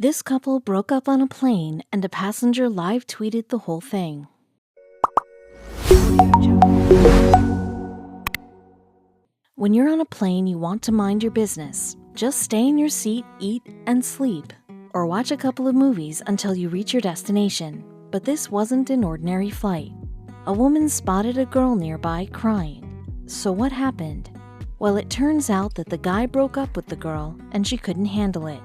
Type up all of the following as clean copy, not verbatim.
This couple broke up on a plane and a passenger live tweeted the whole thing. When you're on a plane, you want to mind your business. Just stay in your seat, eat, and sleep. Or watch a couple of movies until you reach your destination. But this wasn't an ordinary flight. A woman spotted a girl nearby crying. So what happened? Well, it turns out that the guy broke up with the girl and she couldn't handle it.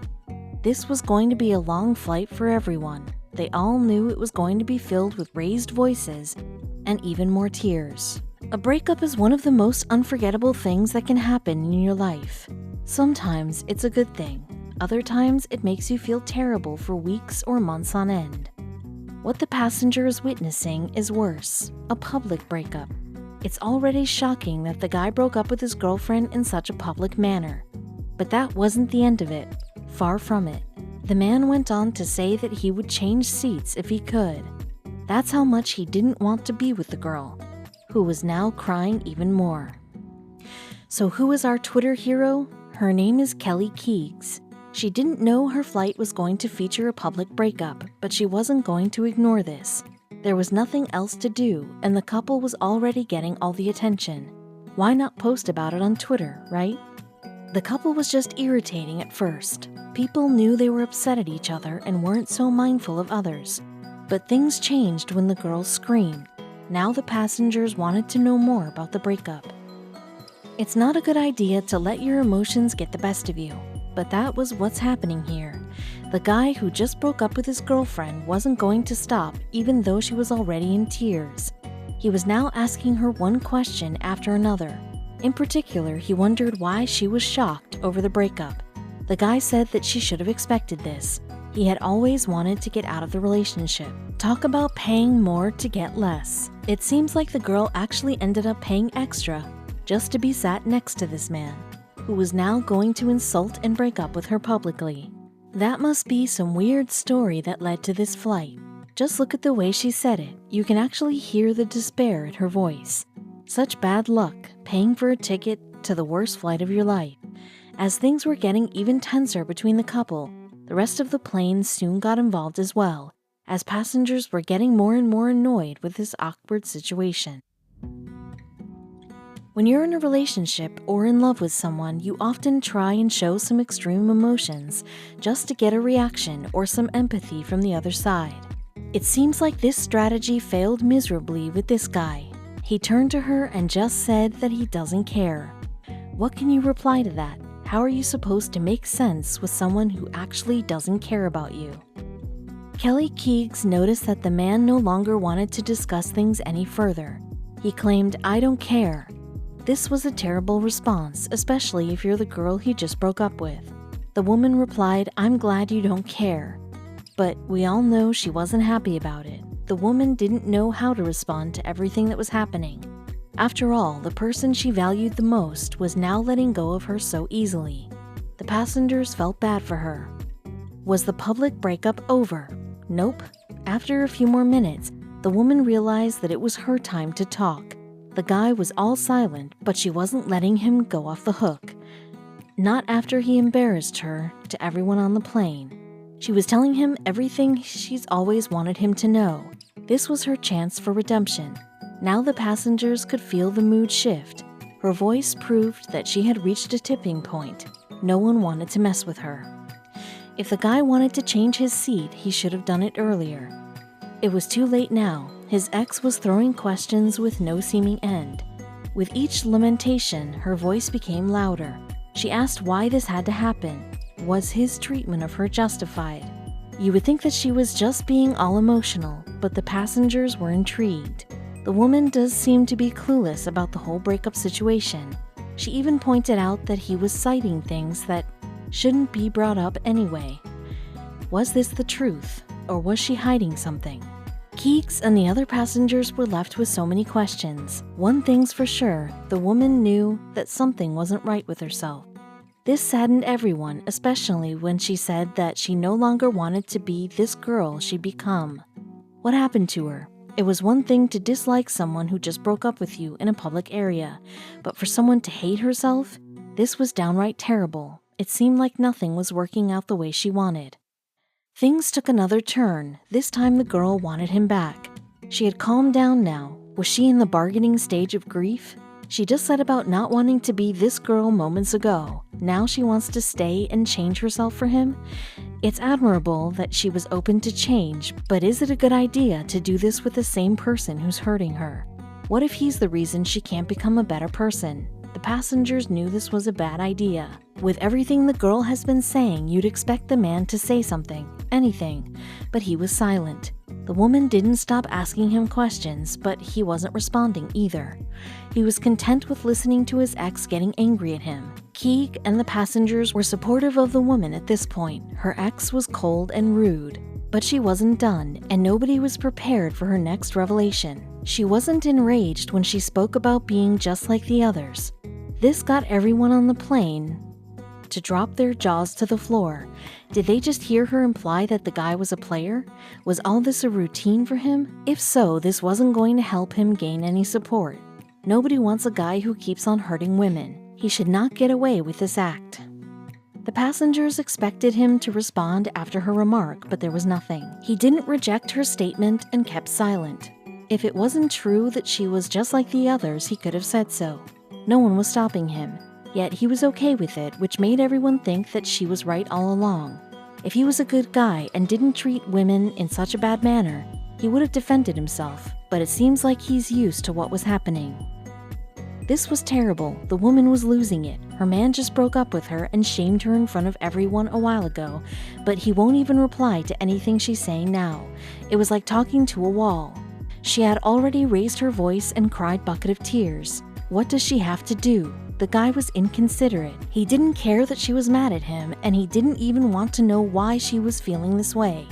This was going to be a long flight for everyone. They all knew it was going to be filled with raised voices and even more tears. A breakup is one of the most unforgettable things that can happen in your life. Sometimes it's a good thing. Other times it makes you feel terrible for weeks or months on end. What the passenger is witnessing is worse, a public breakup. It's already shocking that the guy broke up with his girlfriend in such a public manner. But that wasn't the end of it. Far from it. The man went on to say that he would change seats if he could. That's how much he didn't want to be with the girl, who was now crying even more. So who is our Twitter hero? Her name is Kelly Keegs. She didn't know her flight was going to feature a public breakup, but she wasn't going to ignore this. There was nothing else to do, and the couple was already getting all the attention. Why not post about it on Twitter, right? The couple was just irritating at first. People knew they were upset at each other and weren't so mindful of others. But things changed when the girls screamed. Now the passengers wanted to know more about the breakup. It's not a good idea to let your emotions get the best of you, but that was what's happening here. The guy who just broke up with his girlfriend wasn't going to stop even though she was already in tears. He was now asking her one question after another. In particular, he wondered why she was shocked over the breakup. The guy said that she should have expected this. He had always wanted to get out of the relationship. Talk about paying more to get less. It seems like the girl actually ended up paying extra just to be sat next to this man, who was now going to insult and break up with her publicly. That must be some weird story that led to this flight. Just look at the way she said it. You can actually hear the despair in her voice. Such bad luck, paying for a ticket to the worst flight of your life. As things were getting even tenser between the couple, the rest of the plane soon got involved as well, as passengers were getting more and more annoyed with this awkward situation. When you're in a relationship or in love with someone, you often try and show some extreme emotions just to get a reaction or some empathy from the other side. It seems like this strategy failed miserably with this guy. He turned to her and just said that he doesn't care. What can you reply to that? How are you supposed to make sense with someone who actually doesn't care about you? Kelly Keegs noticed that the man no longer wanted to discuss things any further. He claimed, "I don't care." This was a terrible response, especially if you're the girl he just broke up with. The woman replied, "I'm glad you don't care." But we all know she wasn't happy about it. The woman didn't know how to respond to everything that was happening. After all, the person she valued the most was now letting go of her so easily. The passengers felt bad for her. Was the public breakup over? Nope. After a few more minutes, the woman realized that it was her time to talk. The guy was all silent, but she wasn't letting him go off the hook. Not after he embarrassed her to everyone on the plane. She was telling him everything she's always wanted him to know. This was her chance for redemption. Now the passengers could feel the mood shift. Her voice proved that she had reached a tipping point. No one wanted to mess with her. If the guy wanted to change his seat, he should have done it earlier. It was too late now. His ex was throwing questions with no seeming end. With each lamentation, her voice became louder. She asked why this had to happen. Was his treatment of her justified? You would think that she was just being all emotional, but the passengers were intrigued. The woman does seem to be clueless about the whole breakup situation. She even pointed out that he was citing things that shouldn't be brought up anyway. Was this the truth, or was she hiding something? Keegs and the other passengers were left with so many questions. One thing's for sure, the woman knew that something wasn't right with herself. This saddened everyone, especially when she said that she no longer wanted to be this girl she'd become. What happened to her? It was one thing to dislike someone who just broke up with you in a public area, but for someone to hate herself? This was downright terrible. It seemed like nothing was working out the way she wanted. Things took another turn. This time the girl wanted him back. She had calmed down now. Was she in the bargaining stage of grief? She just said about not wanting to be this girl moments ago. Now she wants to stay and change herself for him? It's admirable that she was open to change, but is it a good idea to do this with the same person who's hurting her? What if he's the reason she can't become a better person? The passengers knew this was a bad idea. With everything the girl has been saying, you'd expect the man to say something, anything, but he was silent. The woman didn't stop asking him questions, but he wasn't responding either. He was content with listening to his ex getting angry at him. Keeg and the passengers were supportive of the woman at this point. Her ex was cold and rude, but she wasn't done, and nobody was prepared for her next revelation. She wasn't enraged when she spoke about being just like the others. This got everyone on the plane to drop their jaws to the floor. Did they just hear her imply that the guy was a player? Was all this a routine for him? If so, this wasn't going to help him gain any support. Nobody wants a guy who keeps on hurting women. He should not get away with this act. The passengers expected him to respond after her remark, but there was nothing. He didn't reject her statement and kept silent. If it wasn't true that she was just like the others, he could have said so. No one was stopping him. Yet he was okay with it, which made everyone think that she was right all along. If he was a good guy and didn't treat women in such a bad manner, he would have defended himself, but it seems like he's used to what was happening. This was terrible. The woman was losing it. Her man just broke up with her and shamed her in front of everyone a while ago, but he won't even reply to anything she's saying now. It was like talking to a wall. She had already raised her voice and cried bucket of tears. What does she have to do? The guy was inconsiderate. He didn't care that she was mad at him, and he didn't even want to know why she was feeling this way.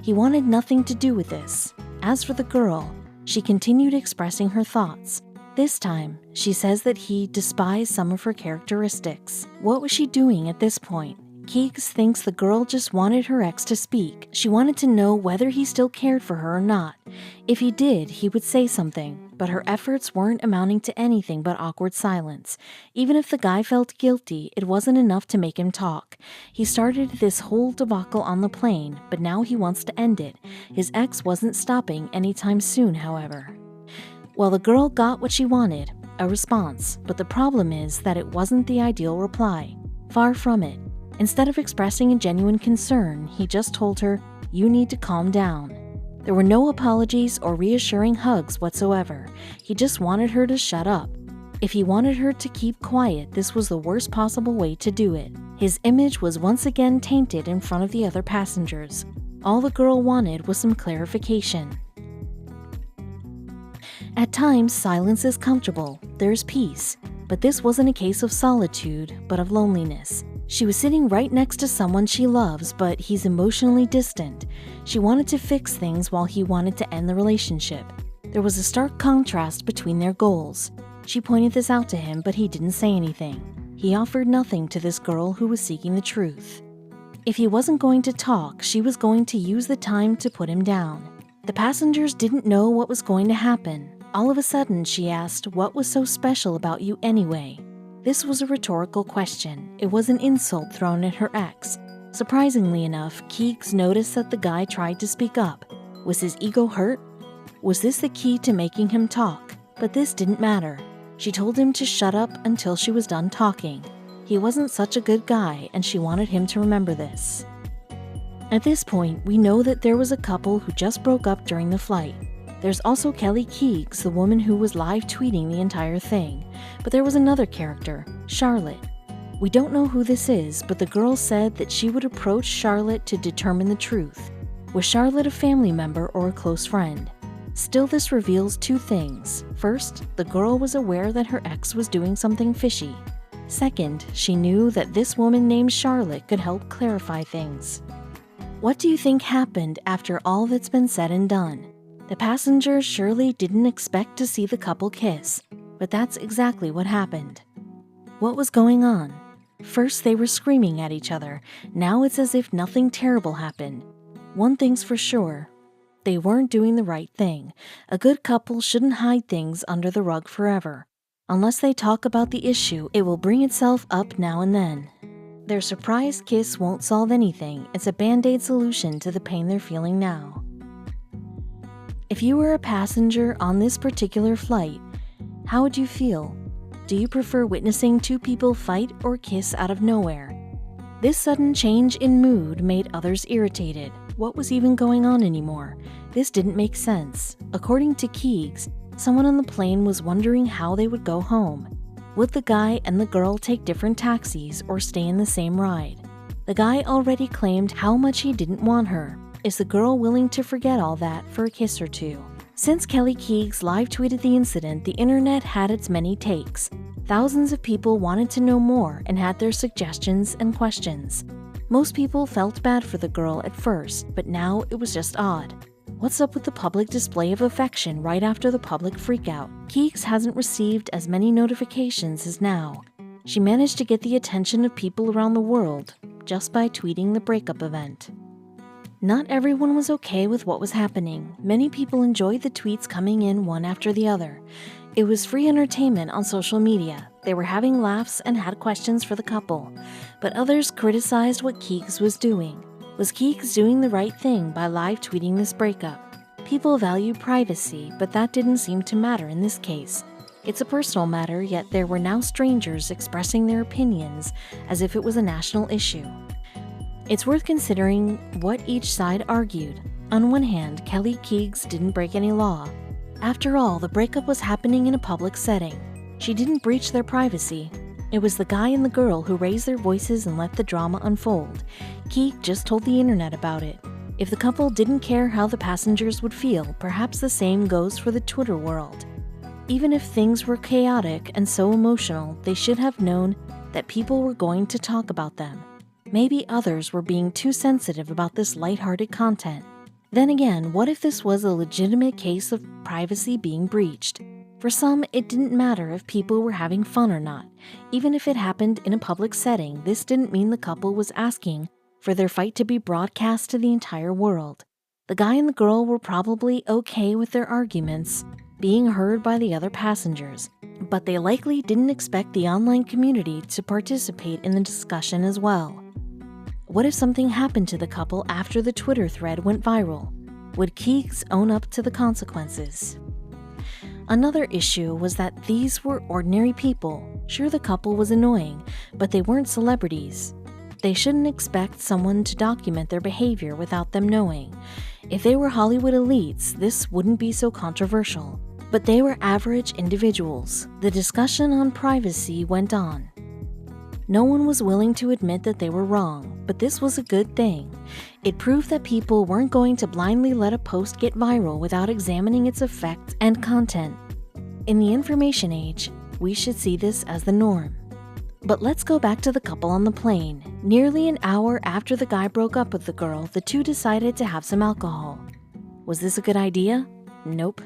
He wanted nothing to do with this. As for the girl, she continued expressing her thoughts. This time, she says that he despised some of her characteristics. What was she doing at this point? Keegs thinks the girl just wanted her ex to speak. She wanted to know whether he still cared for her or not. If he did, he would say something, but her efforts weren't amounting to anything but awkward silence. Even if the guy felt guilty, it wasn't enough to make him talk. He started this whole debacle on the plane, but now he wants to end it. His ex wasn't stopping anytime soon, however. Well, the girl got what she wanted, a response, but the problem is that it wasn't the ideal reply. Far from it. Instead of expressing a genuine concern, he just told her, "You need to calm down." There were no apologies or reassuring hugs whatsoever. He just wanted her to shut up. If he wanted her to keep quiet, this was the worst possible way to do it. His image was once again tainted in front of the other passengers. All the girl wanted was some clarification. At times, silence is comfortable. There's peace. But this wasn't a case of solitude, but of loneliness. She was sitting right next to someone she loves, but he's emotionally distant. She wanted to fix things while he wanted to end the relationship. There was a stark contrast between their goals. She pointed this out to him, but he didn't say anything. He offered nothing to this girl who was seeking the truth. If he wasn't going to talk, she was going to use the time to put him down. The passengers didn't know what was going to happen. All of a sudden, she asked, "What was so special about you anyway?" This was a rhetorical question. It was an insult thrown at her ex. Surprisingly enough, Keegs noticed that the guy tried to speak up. Was his ego hurt? Was this the key to making him talk? But this didn't matter. She told him to shut up until she was done talking. He wasn't such a good guy, and she wanted him to remember this. At this point, we know that there was a couple who just broke up during the flight. There's also Kelly Keegs, the woman who was live tweeting the entire thing. But there was another character, Charlotte. We don't know who this is, but the girl said that she would approach Charlotte to determine the truth. Was Charlotte a family member or a close friend? Still, this reveals two things. First, the girl was aware that her ex was doing something fishy. Second, she knew that this woman named Charlotte could help clarify things. What do you think happened after all that's been said and done? The passengers surely didn't expect to see the couple kiss, but that's exactly what happened. What was going on? First they were screaming at each other. Now it's as if nothing terrible happened. One thing's for sure. They weren't doing the right thing. A good couple shouldn't hide things under the rug forever. Unless they talk about the issue, it will bring itself up now and then. Their surprise kiss won't solve anything. It's a band-aid solution to the pain they're feeling now. If you were a passenger on this particular flight, how would you feel? Do you prefer witnessing two people fight or kiss out of nowhere? This sudden change in mood made others irritated. What was even going on anymore? This didn't make sense. According to Keegs, someone on the plane was wondering how they would go home. Would the guy and the girl take different taxis or stay in the same ride? The guy already claimed how much he didn't want her. Is the girl willing to forget all that for a kiss or two? Since Kelly Keegs live tweeted the incident, the internet had its many takes. Thousands of people wanted to know more and had their suggestions and questions. Most people felt bad for the girl at first, but now it was just odd. What's up with the public display of affection right after the public freakout? Keegs hasn't received as many notifications as now. She managed to get the attention of people around the world just by tweeting the breakup event. Not everyone was okay with what was happening. Many people enjoyed the tweets coming in one after the other. It was free entertainment on social media. They were having laughs and had questions for the couple. But others criticized what Keegs was doing. Was Keegs doing the right thing by live tweeting this breakup? People value privacy, but that didn't seem to matter in this case. It's a personal matter, yet there were now strangers expressing their opinions as if it was a national issue. It's worth considering what each side argued. On one hand, Kelly Keegs didn't break any law. After all, the breakup was happening in a public setting. She didn't breach their privacy. It was the guy and the girl who raised their voices and let the drama unfold. Keeg just told the internet about it. If the couple didn't care how the passengers would feel, perhaps the same goes for the Twitter world. Even if things were chaotic and so emotional, they should have known that people were going to talk about them. Maybe others were being too sensitive about this lighthearted content. Then again, what if this was a legitimate case of privacy being breached? For some, it didn't matter if people were having fun or not. Even if it happened in a public setting, this didn't mean the couple was asking for their fight to be broadcast to the entire world. The guy and the girl were probably okay with their arguments being heard by the other passengers, but they likely didn't expect the online community to participate in the discussion as well. What if something happened to the couple after the Twitter thread went viral? Would Keegs own up to the consequences? Another issue was that these were ordinary people. Sure, the couple was annoying, but they weren't celebrities. They shouldn't expect someone to document their behavior without them knowing. If they were Hollywood elites, this wouldn't be so controversial. But they were average individuals. The discussion on privacy went on. No one was willing to admit that they were wrong, but this was a good thing. It proved that people weren't going to blindly let a post get viral without examining its effect and content. In the information age, we should see this as the norm. But let's go back to the couple on the plane. Nearly an hour after the guy broke up with the girl, the two decided to have some alcohol. Was this a good idea? Nope.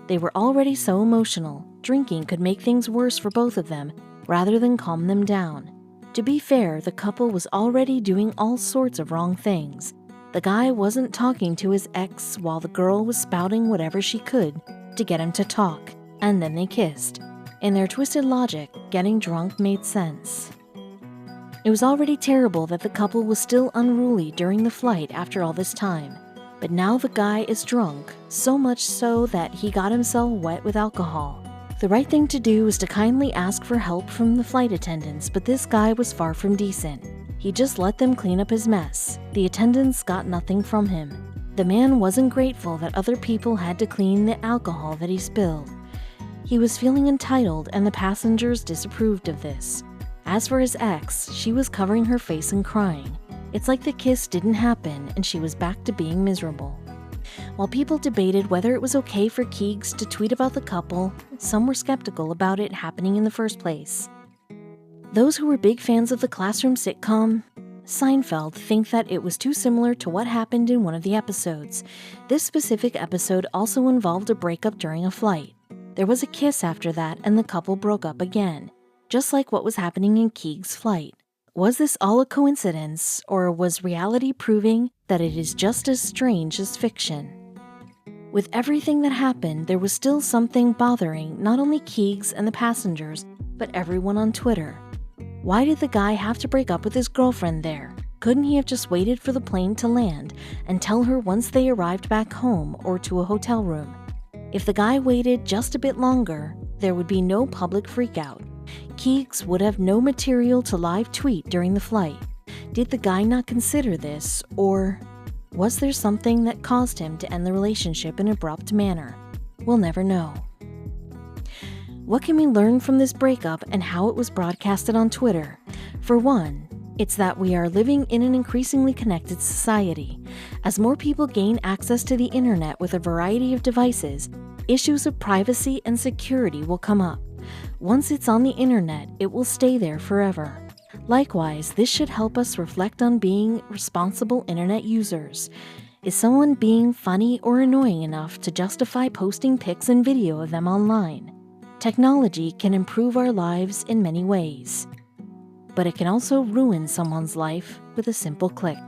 They were already so emotional. Drinking could make things worse for both of them, rather than calm them down. To be fair, the couple was already doing all sorts of wrong things. The guy wasn't talking to his ex while the girl was spouting whatever she could to get him to talk, and then they kissed. In their twisted logic, getting drunk made sense. It was already terrible that the couple was still unruly during the flight after all this time. But now the guy is drunk, so much so that he got himself wet with alcohol. The right thing to do was to kindly ask for help from the flight attendants, but this guy was far from decent. He just let them clean up his mess. The attendants got nothing from him. The man wasn't grateful that other people had to clean the alcohol that he spilled. He was feeling entitled, and the passengers disapproved of this. As for his ex, she was covering her face and crying. It's like the kiss didn't happen, and she was back to being miserable. While people debated whether it was okay for Keegs to tweet about the couple, some were skeptical about it happening in the first place. Those who were big fans of the classroom sitcom Seinfeld think that it was too similar to what happened in one of the episodes. This specific episode also involved a breakup during a flight. There was a kiss after that, and the couple broke up again, just like what was happening in Keegs' flight. Was this all a coincidence, or was reality proving that it is just as strange as fiction? With everything that happened, there was still something bothering not only Keegs and the passengers, but everyone on Twitter. Why did the guy have to break up with his girlfriend there? Couldn't he have just waited for the plane to land and tell her once they arrived back home or to a hotel room? If the guy waited just a bit longer, there would be no public freakout. Keegs would have no material to live tweet during the flight. Did the guy not consider this, or was there something that caused him to end the relationship in an abrupt manner? We'll never know. What can we learn from this breakup and how it was broadcasted on Twitter? For one, it's that we are living in an increasingly connected society. As more people gain access to the internet with a variety of devices, issues of privacy and security will come up. Once it's on the internet, it will stay there forever. Likewise, this should help us reflect on being responsible internet users. Is someone being funny or annoying enough to justify posting pics and video of them online? Technology can improve our lives in many ways, but it can also ruin someone's life with a simple click.